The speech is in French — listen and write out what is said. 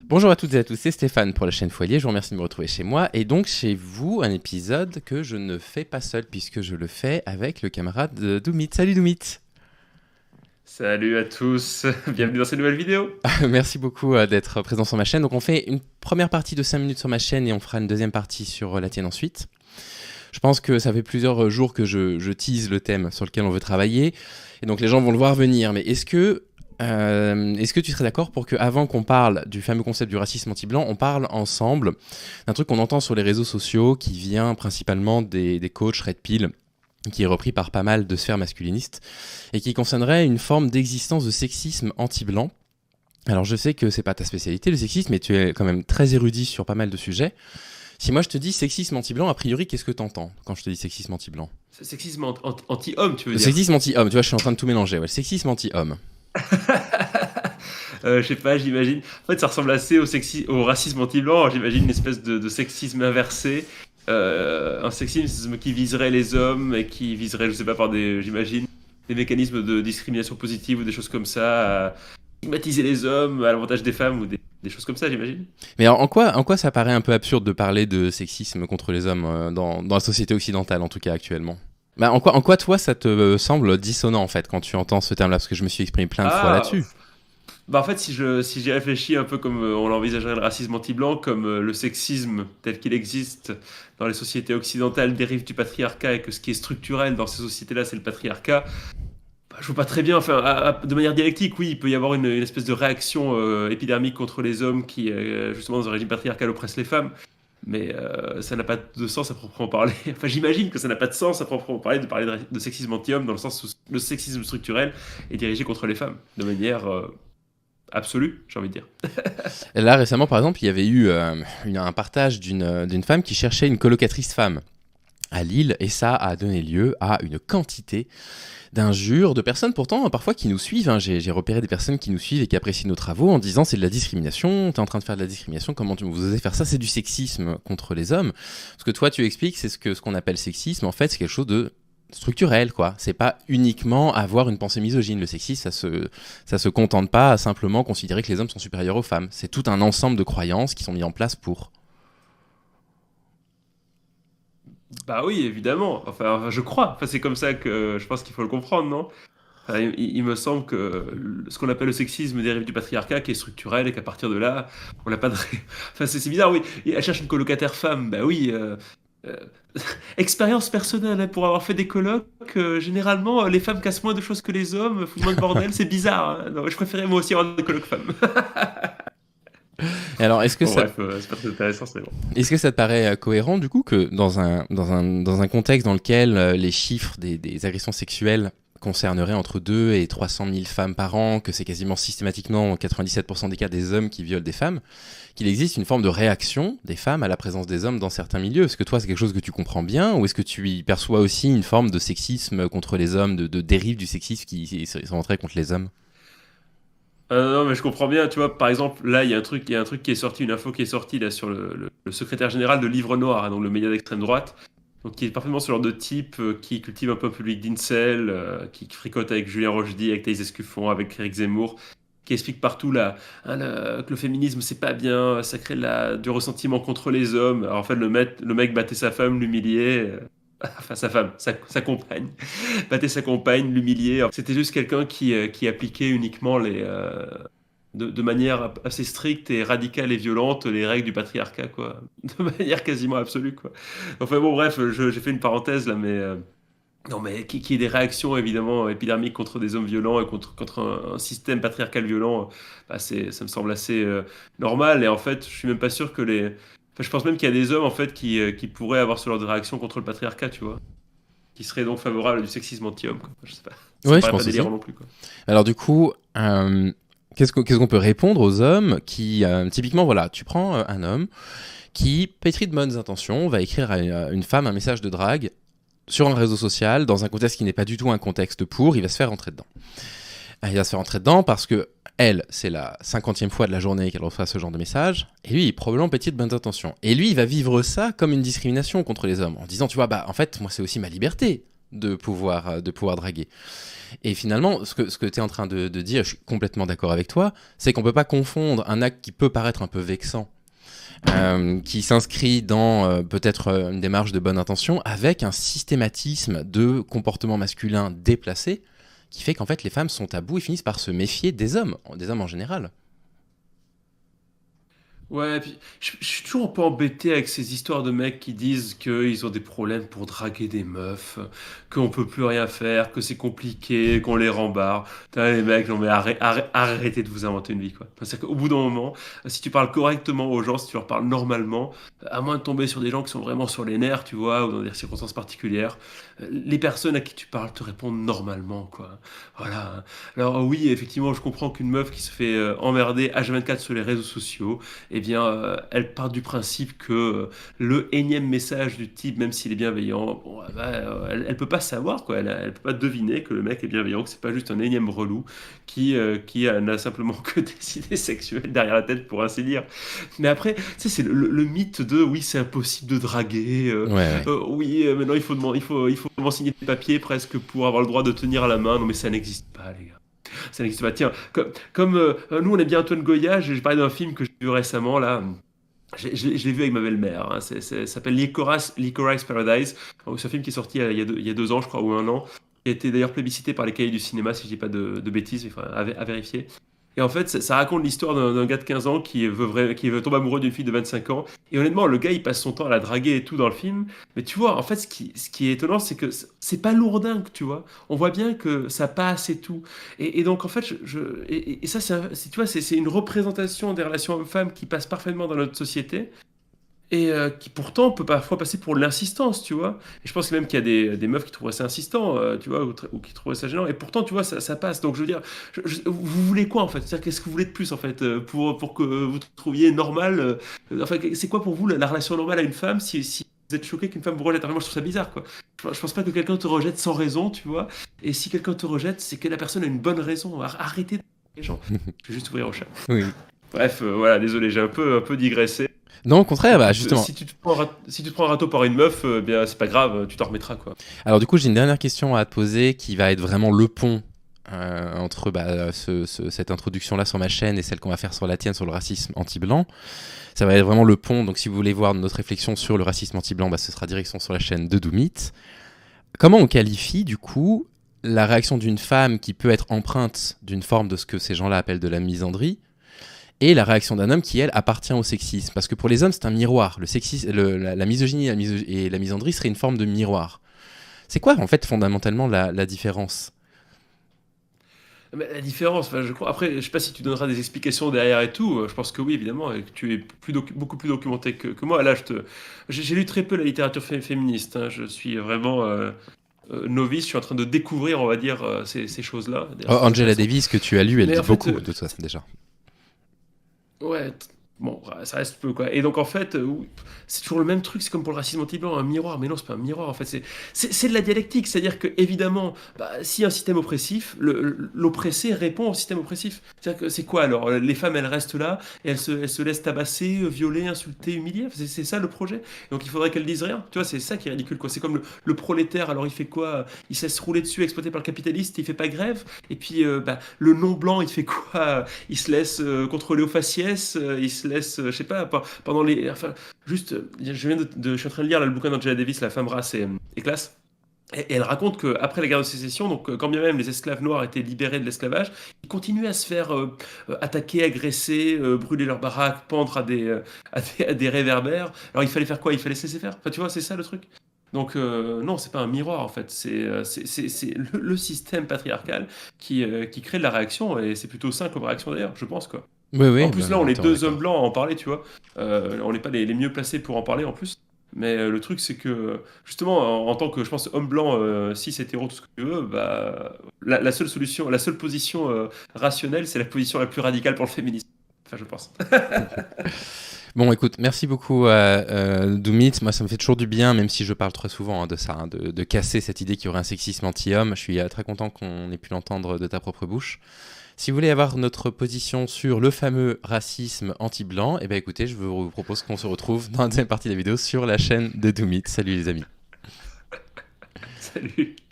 Bonjour à toutes et à tous, c'est Stéphane pour la chaîne Foilier, je vous remercie de me retrouver chez moi et donc chez vous un épisode que je ne fais pas seul puisque je le fais avec le camarade de Doumit. Salut Doumit. Salut à tous, bienvenue dans cette nouvelle vidéo. Merci beaucoup d'être présent sur ma chaîne. Donc on fait une première partie de 5 minutes sur ma chaîne et on fera une deuxième partie sur la tienne ensuite. Je pense que ça fait plusieurs jours que je tease le thème sur lequel on veut travailler et donc les gens vont le voir venir. Mais est-ce que tu serais d'accord pour qu'avant qu'on parle du fameux concept du racisme anti-blanc, on parle ensemble d'un truc qu'on entend sur les réseaux sociaux qui vient principalement des coachs Red Pill, qui est repris par pas mal de sphères masculinistes, et qui concernerait une forme d'existence de sexisme anti-blanc. Alors je sais que c'est pas ta spécialité le sexisme, mais tu es quand même très érudit sur pas mal de sujets. Si moi je te dis sexisme anti-blanc, a priori qu'est-ce que t'entends quand je te dis sexisme anti-blanc? C'est sexisme anti-homme, tu veux Le dire? sexisme anti-homme, tu vois, je suis en train de tout mélanger. Ouais, le sexisme anti-homme. Je sais pas, j'imagine. En fait, ça ressemble assez au racisme anti-blanc. J'imagine une espèce de sexisme inversé. Un sexisme qui viserait les hommes et qui viserait, je sais pas, j'imagine, des mécanismes de discrimination positive ou des choses comme ça, à stigmatiser les hommes à l'avantage des femmes ou des choses comme ça, j'imagine. Mais en quoi ça paraît un peu absurde de parler de sexisme contre les hommes dans la société occidentale, en tout cas actuellement? Bah, en quoi toi, ça te semble dissonant, en fait, quand tu entends ce terme-là? Parce que je me suis exprimé plein de fois Ah, là-dessus. bah en fait, si j'y réfléchis un peu comme on l'envisagerait le racisme anti-blanc, comme le sexisme tel qu'il existe dans les sociétés occidentales dérive du patriarcat et que ce qui est structurel dans ces sociétés-là, c'est le patriarcat, bah, je vois pas très bien, enfin, de manière dialectique, oui, il peut y avoir une espèce de réaction épidermique contre les hommes qui, justement, dans un régime patriarcal, oppressent les femmes. Mais ça n'a pas de sens à proprement parler. Enfin, j'imagine que ça n'a pas de sens à proprement parler de sexisme anti-homme dans le sens où le sexisme structurel est dirigé contre les femmes, de manière absolue, j'ai envie de dire. Et là, récemment, par exemple, il y avait eu un partage d'une femme qui cherchait une colocatrice femme à Lille, et ça a donné lieu à une quantité d'injures de personnes pourtant parfois qui nous suivent, hein. J'ai repéré des personnes qui nous suivent et qui apprécient nos travaux en disant c'est de la discrimination, t'es en train de faire de la discrimination, comment vous osez faire ça, c'est du sexisme contre les hommes. Ce que toi tu expliques, c'est ce qu'on appelle sexisme, en fait c'est quelque chose de structurel, quoi. C'est pas uniquement avoir une pensée misogyne. Le sexisme, ça se contente pas à simplement considérer que les hommes sont supérieurs aux femmes. C'est tout un ensemble de croyances qui sont mis en place pour. Bah oui, évidemment. Enfin, je crois. Enfin, c'est comme ça que je pense qu'il faut le comprendre, non? Enfin, il me semble que ce qu'on appelle le sexisme dérive du patriarcat qui est structurel et qu'à partir de là, on n'a pas de... Enfin, c'est bizarre, oui. Et elle cherche une colocataire femme. Bah oui. Euh, expérience personnelle, hein, pour avoir fait des colocs, généralement, les femmes cassent moins de choses que les hommes, foutent moins de bordel, c'est bizarre, hein. Non, je préférais moi aussi avoir des colocs femmes. Et alors, est-ce que Bon, ça, bref, c'est pas très intéressant, c'est bon. est-ce que ça te paraît cohérent du coup que dans un contexte dans lequel les chiffres des agressions sexuelles concerneraient entre 2 et 300 000 femmes par an, que c'est quasiment systématiquement 97% des cas des hommes qui violent des femmes, qu'il existe une forme de réaction des femmes à la présence des hommes dans certains milieux? Est-ce que toi c'est quelque chose que tu comprends bien, ou est-ce que tu y perçois aussi une forme de sexisme contre les hommes, de dérive du sexisme qui sont entrées contre les hommes? Non, mais je comprends bien, tu vois, par exemple, là, il y a un truc qui est sorti, une info qui est sortie là sur le secrétaire général de Livre Noir, hein, donc le média d'extrême droite, donc qui est parfaitement ce genre de type qui cultive un peu un public d'incel, qui fricote avec Julien Rochdy, avec Thaïs Escuffon, avec Eric Zemmour, qui explique partout là, hein, que le féminisme c'est pas bien, ça crée du ressentiment contre les hommes. Alors, en fait, le mec battait sa femme, l'humiliait. Enfin, sa femme, sa compagne, battait sa compagne, l'humilier. C'était juste quelqu'un qui appliquait uniquement de manière assez stricte et radicale et violente les règles du patriarcat, quoi. De manière quasiment absolue, quoi. Enfin bon, bref, j'ai fait une parenthèse là, mais non, mais qui ait des réactions évidemment épidermiques contre des hommes violents et contre un système patriarcal violent, bah, ça me semble assez normal. Et en fait, je suis même pas sûr que les. Enfin, je pense même qu'il y a des hommes en fait qui pourraient avoir ce genre de réaction contre le patriarcat, tu vois, qui seraient donc favorables à du sexisme anti-homme, quoi. Je sais pas. Ça me Oui, je paraît pas pense aussi. délirant non plus, quoi. Alors du coup, qu'est-ce qu'on peut répondre aux hommes qui, typiquement, voilà, tu prends un homme qui, pétri de bonnes intentions, va écrire à une femme un message de drague sur un réseau social, dans un contexte qui n'est pas du tout un contexte il va se faire rentrer dedans. Il va se faire rentrer dedans parce que elle, c'est la 50e fois de la journée qu'elle reçoit ce genre de message, et lui, il est probablement pétri de bonnes intentions. Et lui, il va vivre ça comme une discrimination contre les hommes, en disant, tu vois, bah en fait, moi c'est aussi ma liberté de pouvoir draguer. Et finalement, ce que tu es en train de dire, je suis complètement d'accord avec toi, c'est qu'on ne peut pas confondre un acte qui peut paraître un peu vexant, qui s'inscrit dans peut-être une démarche de bonne intention, avec un systématisme de comportement masculin déplacé, qui fait qu'en fait les femmes sont à bout et finissent par se méfier des hommes en général. Ouais, puis je suis toujours un peu embêté avec ces histoires de mecs qui disent qu'ils ont des problèmes pour draguer des meufs, qu'on peut plus rien faire, que c'est compliqué, qu'on les rembarre. Putain, les mecs, non mais arrêtez de vous inventer une vie, quoi. Enfin, c'est qu'au bout d'un moment, si tu parles correctement aux gens, si tu leur parles normalement, à moins de tomber sur des gens qui sont vraiment sur les nerfs, tu vois, ou dans des circonstances particulières, les personnes à qui tu parles te répondent normalement, quoi. Voilà. Alors oui, effectivement, je comprends qu'une meuf qui se fait emmerder H24 sur les réseaux sociaux, eh bien, elle part du principe que le énième message du type, même s'il est bienveillant, bon, elle peut pas savoir, quoi. Elle peut pas deviner que le mec est bienveillant, que c'est pas juste un énième relou qui n'a simplement que des idées sexuelles derrière la tête, pour ainsi dire. Mais après, tu sais, c'est le mythe de oui, c'est impossible de draguer. Ouais, ouais. Oui, maintenant il faut m'enseigner des papiers presque pour avoir le droit de tenir à la main. Non, mais ça n'existe pas, les gars. Ça n'existe pas. Tiens, comme nous, on est bien Antoine Goya, j'ai parlé d'un film que j'ai vu récemment, là. Je l'ai vu avec ma belle-mère. Hein. Ça s'appelle Licorice Paradise. C'est un film qui est sorti il y a 2 ans, je crois, ou 1 an. Qui a été d'ailleurs plébiscité par les cahiers du cinéma, si je dis pas de bêtises, enfin, à vérifier. Et en fait, ça raconte l'histoire d'un gars de 15 ans qui veut tomber amoureux d'une fille de 25 ans. Et honnêtement, le gars, il passe son temps à la draguer et tout dans le film. Mais tu vois, en fait, ce qui est étonnant, c'est que c'est pas lourdingue, tu vois. On voit bien que ça passe et tout. Et donc, en fait, et ça, tu vois, c'est une représentation des relations hommes-femmes qui passe parfaitement dans notre société et qui pourtant peut parfois passer pour l'insistance, tu vois. Et je pense même qu'il y a des meufs qui trouveraient ça insistant, tu vois, ou qui trouveraient ça gênant. Et pourtant, tu vois, ça passe. Donc, je veux dire, vous voulez quoi, en fait? C'est-à-dire, qu'est-ce que vous voulez de plus, en fait, pour que vous trouviez normal enfin, c'est quoi pour vous la relation normale à une femme si vous êtes choqué qu'une femme vous rejette? Moi, je trouve ça bizarre, quoi. Je pense pas que quelqu'un te rejette sans raison, tu vois. Et si quelqu'un te rejette, c'est que la personne a une bonne raison. Arrêtez de les gens. Je vais juste ouvrir au chat. Oui. Bref, voilà, désolé, j'ai un peu digressé. Non, au contraire, bah, Écoute, justement. si tu te prends un râteau par une meuf, bien c'est pas grave, tu t'en remettras, quoi. Alors du coup, j'ai une dernière question à te poser qui va être vraiment le pont entre cette introduction-là sur ma chaîne et celle qu'on va faire sur la tienne sur le racisme anti-blanc. Ça va être vraiment le pont. Donc si vous voulez voir notre réflexion sur le racisme anti-blanc, bah, ce sera direction sur la chaîne de Doomit. Comment on qualifie du coup la réaction d'une femme qui peut être empreinte d'une forme de ce que ces gens-là appellent de la misandrie et la réaction d'un homme qui, elle, appartient au sexisme? Parce que pour les hommes, c'est un miroir. Le sexisme, la misogynie et la misandrie seraient une forme de miroir. C'est quoi, en fait, fondamentalement, la différence? Mais la différence, enfin, je crois, après, je sais pas si tu donneras des explications derrière et tout, je pense que oui, évidemment, et que tu es beaucoup plus documenté que moi. Là, j'ai lu très peu la littérature féministe, hein. Je suis vraiment novice, je suis en train de découvrir, on va dire, ces choses-là. Oh, D'ailleurs, c'est Angela intéressant. Davis, que tu as lu, elle Mais dit en fait, beaucoup de ça, déjà. ouais, bon, ça reste peu, quoi. Et donc, en fait, oui, c'est toujours le même truc, c'est comme pour le racisme anti-blanc, un miroir. Mais non, c'est pas un miroir, en fait, c'est de la dialectique. C'est-à-dire que, évidemment, bah, si un système oppressif, l'oppressé répond au système oppressif. C'est-à-dire que c'est quoi alors? Les femmes, elles restent là, et elles se laissent tabasser, violer, insulter, humilier. C'est ça le projet. Donc, il faudrait qu'elles disent rien. Tu vois, c'est ça qui est ridicule, quoi. C'est comme le prolétaire, alors il fait quoi? Il se laisse rouler dessus, exploité par le capitaliste, il fait pas grève. Et puis, bah, le non-blanc, il fait quoi? Il se laisse contrôler au faciès, il se laisse, je sais pas, pendant les. Enfin, juste, je suis en train de lire là, le bouquin d'Angela Davis, La femme, race et classe. Et elle raconte qu'après la guerre de sécession, donc quand bien même les esclaves noirs étaient libérés de l'esclavage, ils continuaient à se faire attaquer, agresser, brûler leurs baraques, pendre à des réverbères. Alors il fallait faire quoi? Il fallait se laisser faire. Enfin, tu vois, c'est ça le truc. Donc non, c'est pas un miroir en fait, c'est le système patriarcal qui crée de la réaction et c'est plutôt sain comme réaction d'ailleurs, je pense quoi. Oui, En oui, plus ben, là, on est entièrement deux hommes d'accord. blancs à en parler, tu vois. On n'est pas les mieux placés pour en parler en plus. Mais le truc c'est que justement en tant que je pense homme blanc, cis hétéro tout ce que tu veux, bah la seule solution, la seule position rationnelle, c'est la position la plus radicale pour le féminisme. Enfin, je pense. Bon, écoute, merci beaucoup Doomit. Moi, ça me fait toujours du bien, même si je parle très souvent de ça, hein, de casser cette idée qu'il y aurait un sexisme anti-homme. Je suis très content qu'on ait pu l'entendre de ta propre bouche. Si vous voulez avoir notre position sur le fameux racisme anti-blanc, eh bien écoutez, je vous propose qu'on se retrouve dans la deuxième partie de la vidéo sur la chaîne de Doomit. Salut les amis. Salut.